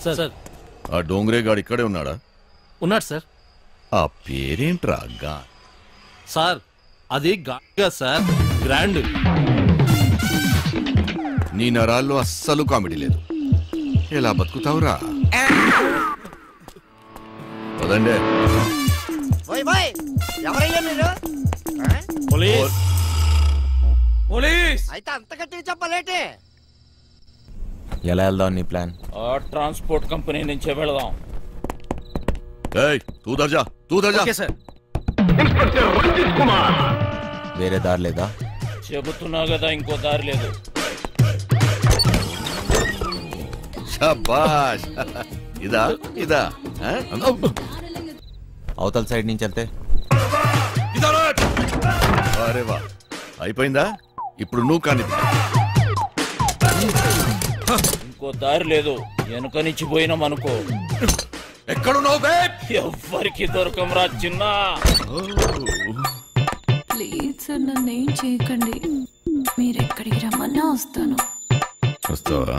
Sir ఆ డోంగ్రే గాడు ఇక్కడే ఉన్నాడా? ఉన్నాడు సార్. ఆ పేరేంట్రా? సార్ అది గా సార్, గ్రాండ్. నీ నరాల్లో అస్సలు కామెడీ లేదు. ఎలా బతుకుతావురా? పదండే. ఎవరయ్యా మీరు? పోలీస్ అయితే అంత గట్టిగా చెప్పలేటే. ఎలా వెళ్దాం నీ ప్లాన్? ట్రాన్స్పోర్ట్ కంపెనీ నుంచే వెళదాం. తూ దర్జా. సార్. వేరే దారి లేదా? చెబుతున్నా కదా, ఇంకో దారి లేదు. శాబాష్. ఇదా అవతల సైడ్ నుంచి వెళ్తే? అరే వా, అయిపోయిందా? ఇప్పుడు నువ్వు కానీ. ఇంకో దారి లేదు. వెనుక నుంచి పోయినాం అనుకో. ఎక్కడున్నావు? ఎవ్వరికి దొరకంరా చిన్న. ప్లీజ్ సార్, నన్ను ఏం చేయకండి. మీరు ఎక్కడికి రమ్మన్నా వస్తాను. వస్తావా?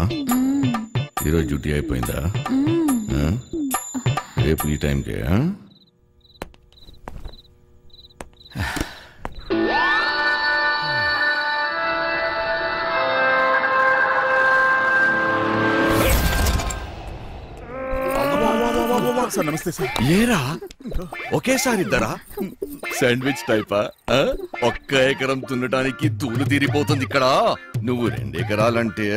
ఈరోజు డ్యూటీ అయిపోయిందా? రేపు ఈ టైంకే? ఏరా ఒకేసారి ఇద్దరా? శాండ్విచ్ టైపా? ఒక్క ఎకరం దున్నడానికి ధూళి తీరిపోతుంది ఇక్కడ. నువ్వు 2 ఎకరాలంటే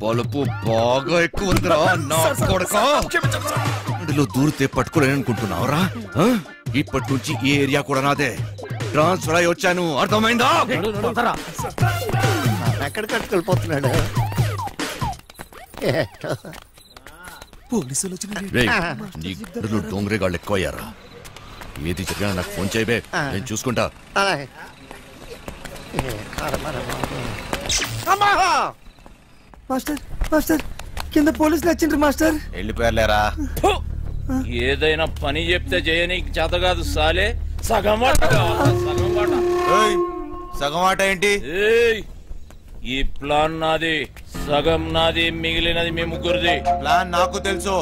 బలుపు బాగా ఎక్కువ ఉందిరా నా కొడకా. అందులో దూరితే పట్టుకోలేననుకుంటున్నావురా? ఇప్పటి నుంచి ఈ ఏరియా కూడా నాదే. ట్రాన్స్ఫర్ అయి వచ్చాను, అర్థమైందా? ఎక్కడికట్టుకు వెళ్ళిపోతున్నాడు. నీకు డోంగ్రే గాళ్ళు ఎక్కువ అయ్యారా? ఏది చెప్పినా నాకు ఫోన్ చేయబే, నేను చూసుకుంటా. మాస్టర్ కింద పోలీసులు వచ్చిండ్రు మాస్టర్. వెళ్ళిపోయారులేరా. ఏదైనా పని చెప్తే చేయనీకి చేత కాదు సాలే. సగం మాట ఏంటి? ఈ ప్లాన్ నాది, సగం నాది, మిగిలినది మీ ముగ్గురిది. ప్లాన్ నాకు తెలుసు.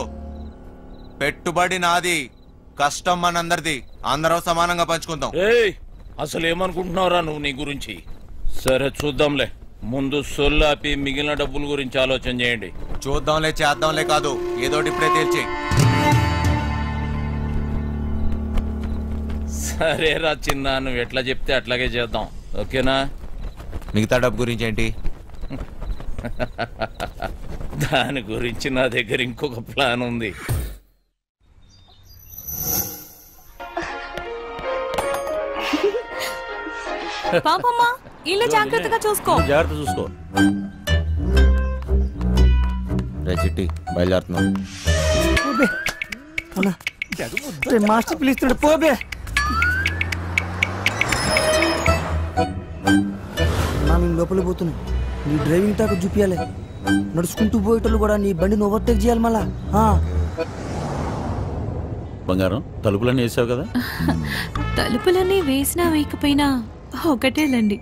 పెట్టుబడి నాది, కష్టం మనందరిది. అందరం సమానంగా పంచుకుందాం. అసలు ఏమనుకుంటున్నావురా నువ్వు నీ గురించి? సరే చూద్దాంలే. ముందు సొల్లాపి మిగిలిన డబ్బుల గురించి ఆలోచన చేయండి. చూద్దాంలే చేద్దాంలే కాదు, ఏదోటి ఇప్పుడే తేల్చి. సరేరా చిన్న, నువ్వు ఎట్లా చెప్తే అట్లాగే చేద్దాం. ఓకేనా? మిగతా డబ్బు గురించి ఏంటి? దాని గురించి నా దగ్గర ఇంకొక ప్లాన్ ఉంది. పాపమ్మా, ఇల్లు జాగ్రత్తగా చూసుకో. జాగ్రత్త చూసుకో. రే చిట్టి, బయలుదేరుతున్నాం. మాస్టర్ పిలుస్తున్నాడు, పోబే. నేను లోపల పోతున్నాను. నీ డ్రైవింగ్ టాక్ చూపించాలి. నడుచుకుంటూ పోయేటోళ్ళు కూడా నీ బండిని ఓవర్టేక్ చేయాలి మళ్ళా. బంగారం, తలుపులన్నీ వేసావు కదా? తలుపులన్నీ వేసినా వేయకపోయినా ఒకటేలండి.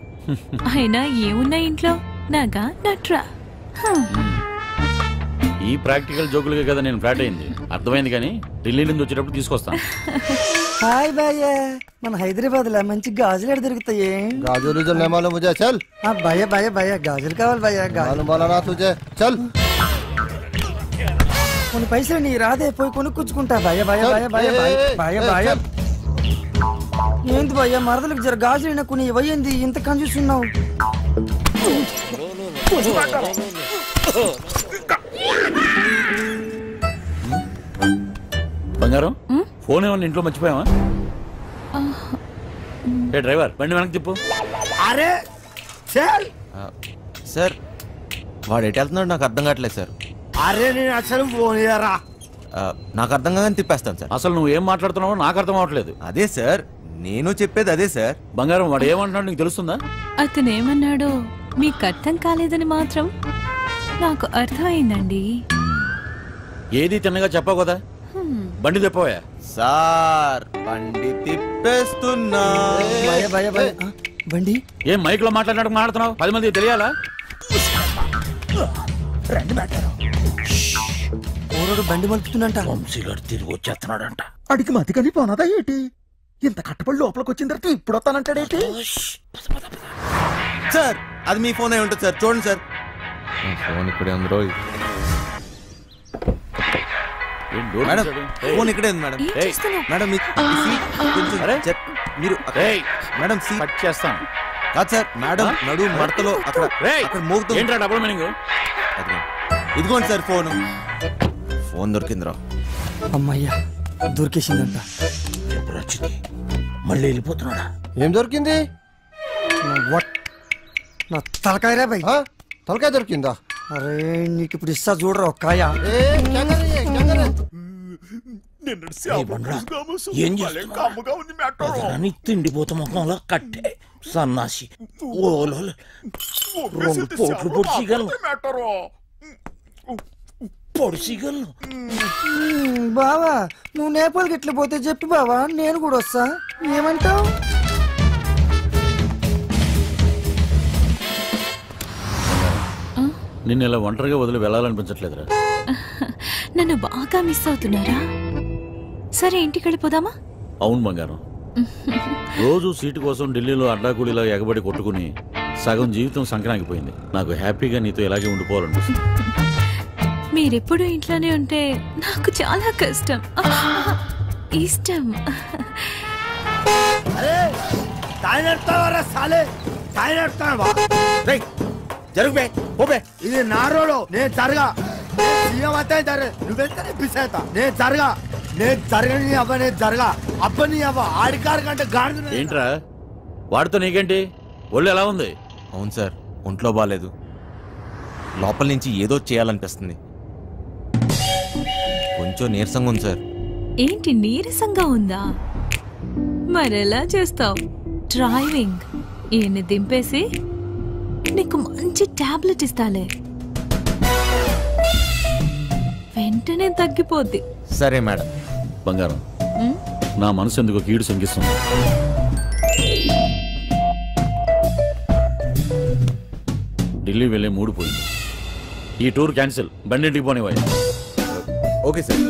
అయినా ఏమున్నా ఇంట్లో నాగా నట్రా. ఈ ప్రాక్టికల్ జోకులుగా కదా నేను ఫ్లాట్ అయింది. అర్థమైంది, కానీ ఢిల్లీ నుంచి వచ్చేటప్పుడు తీసుకొస్తాను. హాయ్ భయ్య, మన హైదరాబాద్ లో మంచి గాజులు దొరుకుతాయి. గాజులు చల్. భయ్య భయ్య భయ్య గాజులు కావాలి భయ్య. కొన్ని పైసలు నీ రాదే, పోయి కొనుక్కుంటా. భయ్య భయ్య భయ్య భయ్య భయ్య భయ్య. ఏంది భయ్య, మరదలకు జర గాజులు కొన్ని ఇవ్వండి, ఇంత కన్ఫ్యూస్తున్నావు. బంగారం, ఫోన్ ఏమన్నా ఇంట్లో మర్చిపోయావా? ఏ డ్రైవర్, బండి వెనక్కి తిప్పు. అరే సార్, వాడు ఎటు వెళ్తున్నాడు నాకు అర్థం కావట్లేదు సార్. అరే నేను అసలు ఫోన్ చేయరా. నాకు అర్థం కాదని తిప్పేస్తాను సార్. అసలు నువ్వు ఏం మాట్లాడుతున్నావో నాకు అర్థం అవట్లేదు. అదే సార్, నేను చెప్పేది అదే సార్. బంగారం, వాడు ఏమంటున్నాడు నీకు తెలుస్తుందా? అతను ఏమన్నాడో మీకు అర్థం కాలేదని మాత్రం నాకు అర్థమైందండి. ఏది తిన్నగా చెప్పావు కదా. బండి తిప్పవా? సార్, బండి తిప్పేస్తున్నా. బండి ఏం మైక్ లో మాట్లాడుతున్నావు? 10 మంది తెలియాలా? ముసలోడు బండి మలుపుతుందంట. వంశీగాడు తిరిగి వచ్చేస్తున్నాడంట. అడిగి మతికని పోనదా ఏంటి? ఇంత కట్టబడి లోపలికి వచ్చిన తర్వాత ఇప్పుడు వస్తానంటాడేంటి? సార్ అది మీ ఫోన్ అయి ఉంటుంది సార్, చూడండి సార్. ఫోన్ ఇక్కడే అందరూ. మేడం ఫోన్ ఇక్కడే ఉంది మేడం. ఏం చేస్తున్నావ్? మేడం మీరు మేడం కట్ చేస్తాను. కాదు సార్, మేడం నడు మడతలో అక్కడ మోగుతుంది. ఏంట్రా డబుల్ మీనింగ్? ఇదిగోండి సార్ ఫోన్. ఫోన్ దొరికిందిరా. అమ్మయ్యా దొరికేసిందంట. మళ్ళీ వెళ్ళిపోతున్నాడా? ఏం దొరికింది? నా తలకాయరా బై. తలకాయ దొరికిందా? అరే నీకు ఇప్పుడు ఇస్తా చూడరా ఒక్కాయ. ఏం చేస్తున్నావు? తిండిపోతా ముఖంలో కట్టే సన్నాసి. ఓలో 2 పోట్లు పొడిసిగలను. బావా నువ్వు నేపాల్కి ఎట్లా పోతే చెప్పు బావా, నేను కూడా వస్తా. ఏమంటావు? నిన్ను ఇలా ఒంటరిగా వదిలి వెళ్ళాలనిపించట్లేదురా. నన్ను బాగా మిస్ అవుతున్నారా? సరే ఇంటికి వెళ్ళిపోదామా? అవును బంగారం, రోజు సీటు కోసం ఢిల్లీలో అడ్డాకూలీలో ఎగబడి కొట్టుకుని సగం జీవితం సంక్రాంతిపోయింది. నాకు హ్యాపీగా నీతో ఇలాగే ఉండిపోవాలనిపిస్తుంది. మీరెప్పుడు ఇంట్లోనే ఉంటే నాకు చాలా కష్టం, ఇష్టం. జరుగుబే పోబే, ఇది నా రోడ్. నేను జరగా సీఎం అయితే నువ్వెళ్తే పిసేత. నేను జరగా జరగని అవ్వ, నేను జరగా అబ్బని అవ్వ. ఆడికారు కంటే గాడి. ఏంట్రా వాడితో నీకేంటి? ఒళ్ళు ఎలా ఉంది? అవును సార్, ఒంట్లో బాగాలేదు. లోపల నుంచి ఏదో చేయాలనిపిస్తుంది. కొంచెం నీరసంగా ఉంది సార్. ఏంటి నీరసంగా ఉందా? మరెలా చేస్తావు? డ్రైవింగ్ ఈయన్ని దింపేసి నీకు మంచి టాబ్లెట్ ఇస్తాలే, వెంటనే తగ్గిపోద్ది. సరే మేడం. బంగారం, నా మనసు ఎందుకో కీడు శంకిస్తుంది. ఢిల్లీ వెళ్ళే మూడు పోయింది. ఈ టూర్ క్యాన్సిల్, బండింటికి పోనివ్వాలి. Okay sir.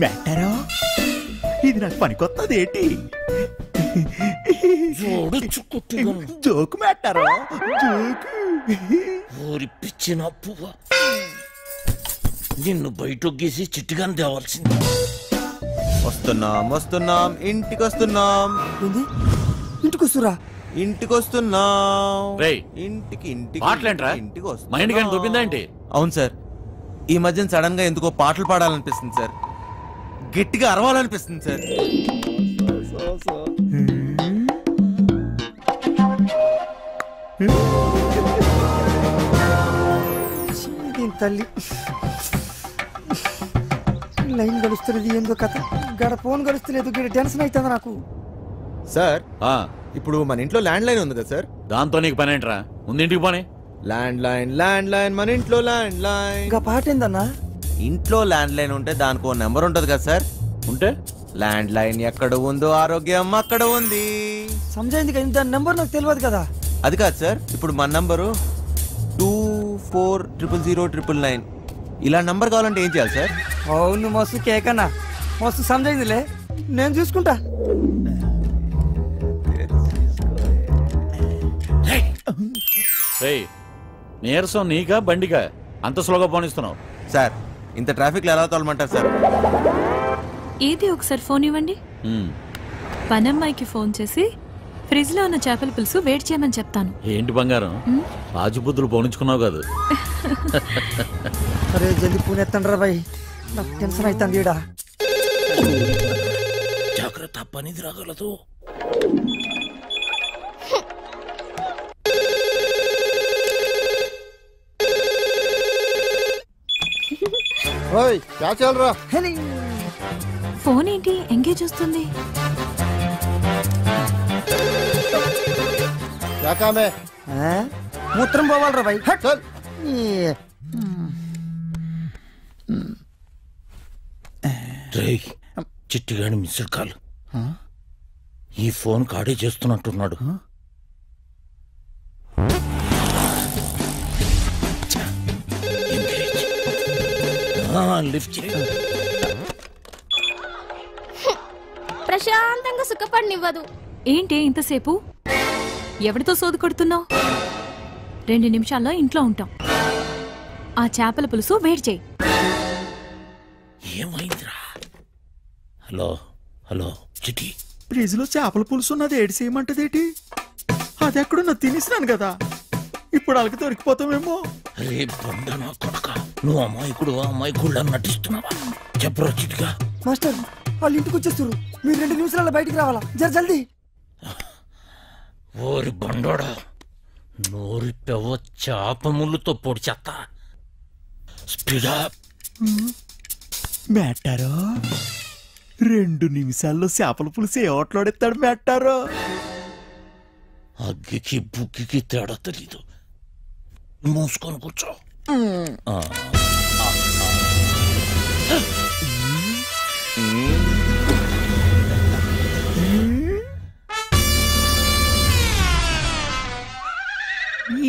మెట్టరో ఇది నాకు పనికొత్తది ఏంటి? జోకు మెట్టరో జోకు. ఊరి పిచ్చిన పువ్వ, నిన్ను బయటకు గీసి చిట్టుగాని తేవాల్సింది. వస్తున్నాం ఇంటికి వస్తున్నాం. ఇంటికి వస్తురా? ఇంటికి వస్తున్నాం. ఇంటికి మాటలేంట్రా? మైండ్ కానీ దొబ్బిందా ఏంటి? అవును సార్, ఈ మధ్యన సడన్ గా ఎందుకో పాటలు పాడాలనిపిస్తుంది సార్, గట్టిగా అరవాలనిపిస్తుంది సార్. తల్లి లైన్ గడుస్తున్నది, ఏందో కథ. గడ ఫోన్ గడుస్తలేదు, గడ టెన్షన్ అవుతుంది నాకు. సార్ ఇప్పుడు మన ఇంట్లో ల్యాండ్ లైన్ ఉంది కదా సార్, దాంతో నీకు పని ఏంట్రా? ముందు ఇంటికి పోనీ. ల్యాండ్ లైన్ మన ఇంట్లో ల్యాండ్ లైన్. ఇంకా పాట ఏందన్నా? ఇంట్లో ల్యాండ్ లైన్ ఉంటే దానికి ఓ నెంబర్ ఉంటది కదా సార్. ఉంటే ల్యాండ్ లైన్ ఎక్కడ ఉందో ఆరోగ్యం అక్కడ ఉంది. సమజైంది కదా, దాని నెంబర్ నాకు తెలియదు కదా. అది కాదు సార్, ఇప్పుడు మన నంబరు 240009. ఇలా నంబర్ కావాలంటే ఏం చేయాలి సార్? అవును మస్తు కేకన్నా, మస్తు సమజైందిలే, నేను చూసుకుంటా. నీరసం నీకా బండికా? అంత స్లోగా పోనిస్తున్నావు సార్. ఇంత ట్రాఫిక్ లో ఎలా తోలమంటారు సార్? ఏది ఒకసారి ఫోన్ ఇవ్వండి. పనమ్మాయికి ఫోన్ చేసి ఫ్రిడ్జ్ లో ఉన్న చేపల పులుసు వేడి చేయమని చెప్తాను. ఏంటి బంగారం, రాజుబుద్ధులు పోనించుకున్నావు కాదు? అరే జల్ది ఫోన్ ఎత్తండి రా బాయ్, నాకు టెన్షన్ అవుతుంది ఈడ. జాగ్రత్త, పనిది రాగలదు. ఓయ్ క్యా చల్ రా? ఫోన్ ఏంటి ఎంగేజ్ వస్తుంది? क्या काम है? మూత్రం పోవాలరా బాయ్. चल. చిట్టిగాని మిస్డ్ కాల్. ఈ ఫోన్ కాడే చేస్తున్నట్టున్నాడు. లిఫ్ట్ చేయి. ప్రశాంతంగా సుఖపడినివ్వదు. ఏంటి ఇంతసేపు? ఎవరితో సోదు కొడుతున్నావు? 2 నిమిషాల్లో ఇంట్లో ఉంటాం. ఆ చేపల పులుసు వేడి చేయి. ఏమైందిరా? హలో హలో చిటి, ఫ్రిజ్ లో చేపల పులుసు ఉన్నది ఏడు చేయమంటదేటి? అది ఎక్కడున్నా తినేసినాను కదా, ఇప్పుడు అలాగే దొరికిపోతామేమో. రే బండనా కొడక, నువ్వు అమ్మాయికుళ్ళ నటిస్తున్నావా? చెప్పరా చిటిగా. మాస్టర్ వాళ్ళు ఇంటికి వచ్చేస్తారు, మీరు 2 నిమిషాల్లో బయటికి రావాలా, జల్దీ. ఓరి బండోడా, నోరి పెవ్వ చేప ముళ్ళుతో పొడి చెత్త. స్పీడా. మేటారో 2 నిమిషాల్లో చేపల పులుసు ఏ ఓట్లాడెత్తాడు మేటారో. అగ్గికి బుగ్గికి తేడా తెలీదు. మూసుకొని కూర్చో.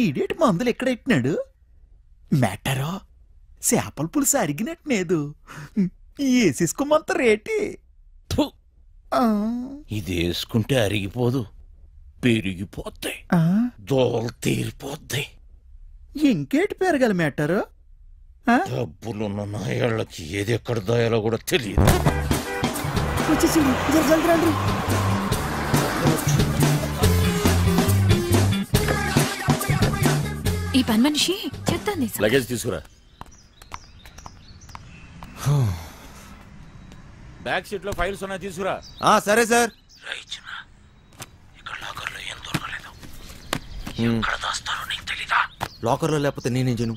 ఈడేటి మందులు ఎక్కడ ఎట్టినాడు మేటారో? చేపల పులుసు అరిగినట్లేదు, వేసేసుకోమంత రేటి. ఫు, ఇది వేసుకుంటే అరిగిపోదు, పెరిగిపోతాయి, దోలు తీరిపోద్ది. ఇంకేటి పెరగాలి మేటారో? డబ్బులున్న నాయాళ్ళకి ఏది ఎక్కడ దాయాలో కూడా తెలియదు. వచ్చేసింది, జల్దీ రండి. ఈ పని మనిషి చెత్తాన్ని లగేజ్ తీసుకురా. బ్యాక్ సీట్ లో ఫైల్స్ ఉన్నాయి, తీసుకురా. సరే సార్. ఇక్కడ లాకర్లో ఏం దొరకలేదు. ఎక్కడ దాస్తారో నీకు తెలీదా? లాకర్లో లేకపోతే నేనేం చేయను.